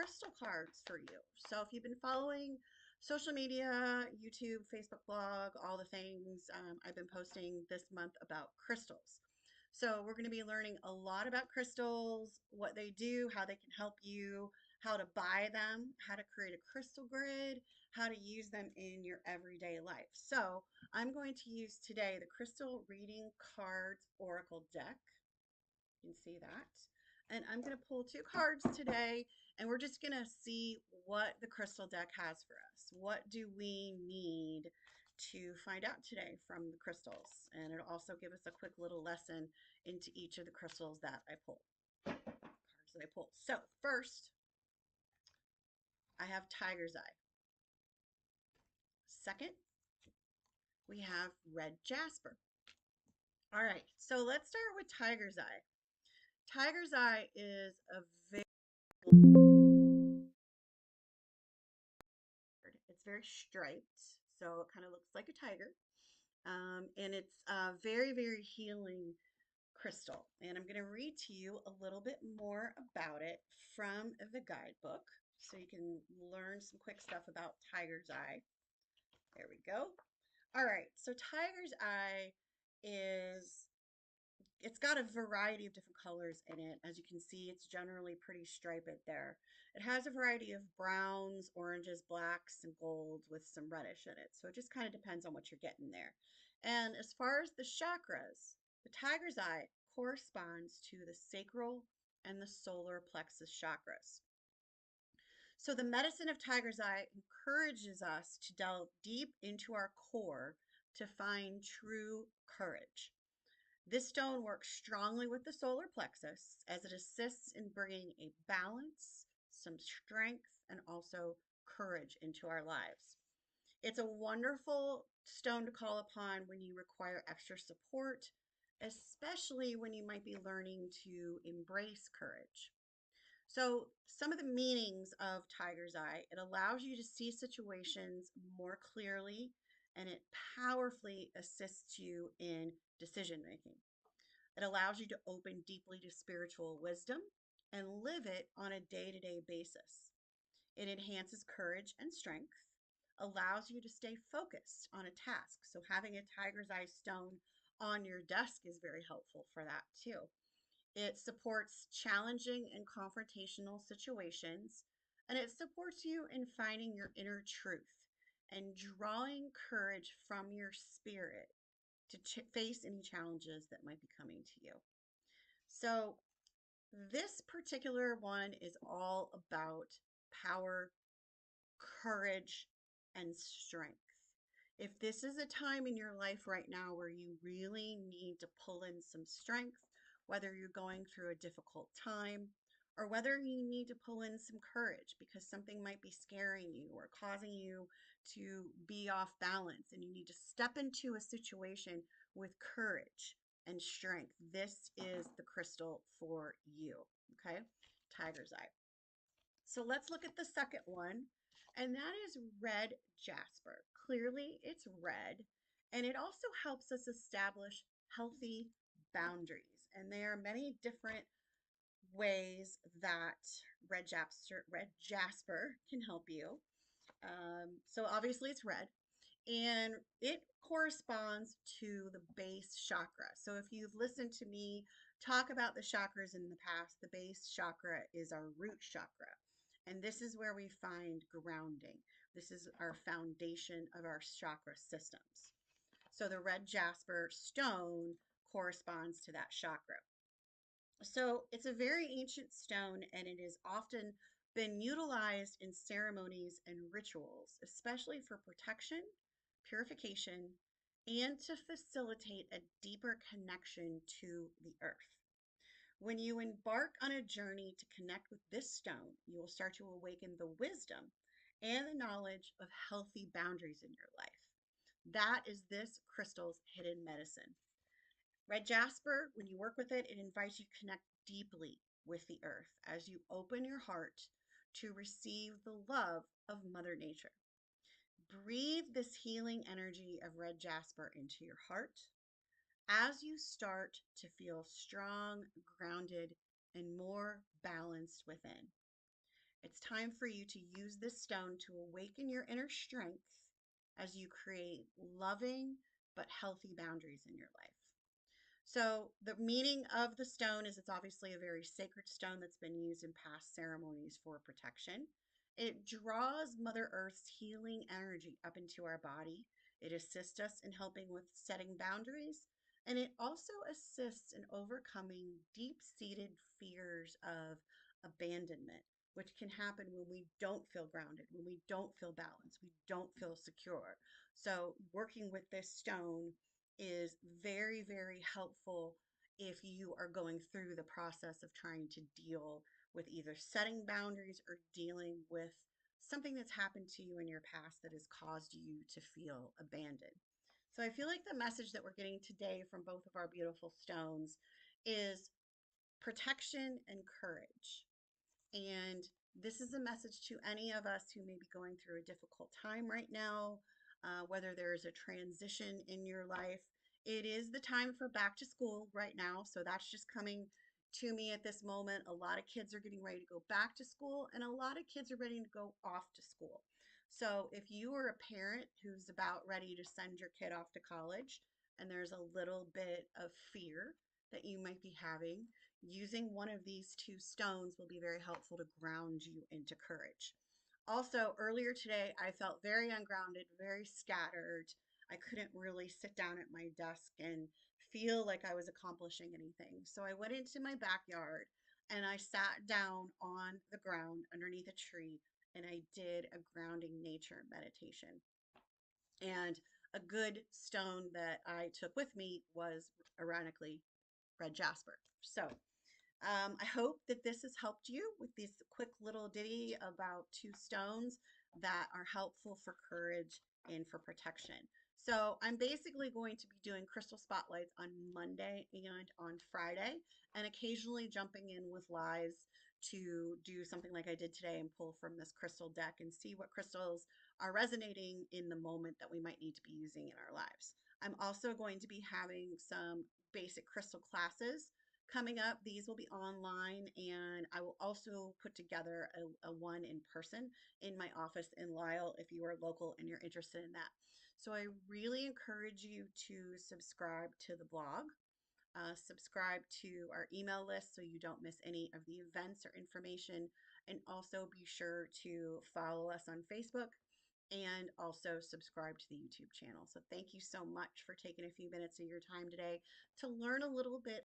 crystal cards for you. So if you've been following social media, YouTube, Facebook blog, all the things, I've been posting this month about crystals. So we're going to be learning a lot about crystals, what they do, how they can help you, how to buy them, how to create a crystal grid, how to use them in your everyday life. So I'm going to use today the Crystal Reading Cards Oracle deck. You can see that. And I'm going to pull two cards today, and we're just going to see what the crystal deck has for us. What do we need to find out today from the crystals? And it'll also give us a quick little lesson into each of the crystals that I pull, cards that I pull. So first, I have Tiger's Eye. Second, we have Red Jasper. All right, so let's start with Tiger's Eye. Tiger's Eye is a very It's very striped, so it kind of looks like a tiger. And it's a very, very healing crystal. And I'm going to read to you a little bit more about it from the guidebook so you can learn some quick stuff about Tiger's Eye. There we go. All right, so Tiger's Eye is it's got a variety of different colors in it. As you can see, it's generally pretty striped there. It has a variety of browns, oranges, blacks, and golds with some reddish in it. So it just kind of depends on what you're getting there. And as far as the chakras, the tiger's eye corresponds to the sacral and the solar plexus chakras. So the medicine of tiger's eye encourages us to delve deep into our core to find true courage. This stone works strongly with the solar plexus as it assists in bringing a balance, some strength, and also courage into our lives. It's a wonderful stone to call upon when you require extra support, especially when you might be learning to embrace courage. So, some of the meanings of Tiger's Eye, it allows you to see situations more clearly and it powerfully assists you in decision making. It allows you to open deeply to spiritual wisdom and live it on a day to day basis. It enhances courage and strength, allows you to stay focused on a task. So, having a tiger's eye stone on your desk is very helpful for that too. It supports challenging and confrontational situations, and it supports you in finding your inner truth and drawing courage from your spirit to face any challenges that might be coming to you. So, this particular one is all about power, courage, and strength. If this is a time in your life right now where you really need to pull in some strength, whether you're going through a difficult time or whether you need to pull in some courage because something might be scaring you or causing you to be off balance and you need to step into a situation with courage and strength, this is the crystal for you. Okay, tiger's eye. So let's look at the second one, and that is red jasper. Clearly, it's red, and it also helps us establish healthy boundaries. And there are many different ways that red jasper can help you. So obviously, it's red, and it corresponds to the base chakra. So if you've listened to me talk about the chakras in the past, the base chakra is our root chakra. And this is where we find grounding. This is our foundation of our chakra systems. So the red jasper stone corresponds to that chakra. So it's a very ancient stone and it has often been utilized in ceremonies and rituals, especially for protection, purification, and to facilitate a deeper connection to the earth. When you embark on a journey to connect with this stone, you will start to awaken the wisdom and the knowledge of healthy boundaries in your life. That is this crystal's hidden medicine. Red jasper, when you work with it, it invites you to connect deeply with the earth as you open your heart to receive the love of Mother Nature. Breathe this healing energy of red jasper into your heart as you start to feel strong, grounded, and more balanced within. A It's time for you to use this stone to awaken your inner strength as you create loving but healthy boundaries in your life. So, the meaning of the stone is it's obviously a very sacred stone that's been used in past ceremonies for protection. It draws Mother Earth's healing energy up into our body. It assists us in helping with setting boundaries, and it also assists in overcoming deep seated fears of abandonment, which can happen when we don't feel grounded, when we don't feel balanced, we don't feel secure. So, working with this stone is very, very helpful if you are going through the process of trying to deal with either setting boundaries or dealing with something that's happened to you in your past that has caused you to feel abandoned. So I feel like the message that we're getting today from both of our beautiful stones is protection and courage. And this is a message to any of us who may be going through a difficult time right now, whether there is a transition in your life. It is the time for back to school right now. So that's just coming to me at this moment. A lot of kids are getting ready to go back to school, and a lot of kids are ready to go off to school. So if you are a parent who's about ready to send your kid off to college, and there's a little bit of fear that you might be having, using one of these two stones will be very helpful to ground you into courage. Also, earlier today, I felt very ungrounded, very scattered. I couldn't really sit down at my desk and feel like I was accomplishing anything. So I went into my backyard and I sat down on the ground underneath a tree and I did a grounding nature meditation. And a good stone that I took with me was, ironically, red jasper. So I hope that this has helped you with this quick little ditty about two stones that are helpful for courage and for protection. So I'm basically going to be doing crystal spotlights on Monday and on Friday, and occasionally jumping in with lives to do something like I did today and pull from this crystal deck and see what crystals are resonating in the moment that we might need to be using in our lives. I'm also going to be having some basic crystal classes coming up. These will be online, and I will also put together a one in person in my office in Lisle if you are local and you're interested in that. So I really encourage you to subscribe to the blog, subscribe to our email list so you don't miss any of the events or information, and also be sure to follow us on Facebook and also subscribe to the YouTube channel. So thank you so much for taking a few minutes of your time today to learn a little bit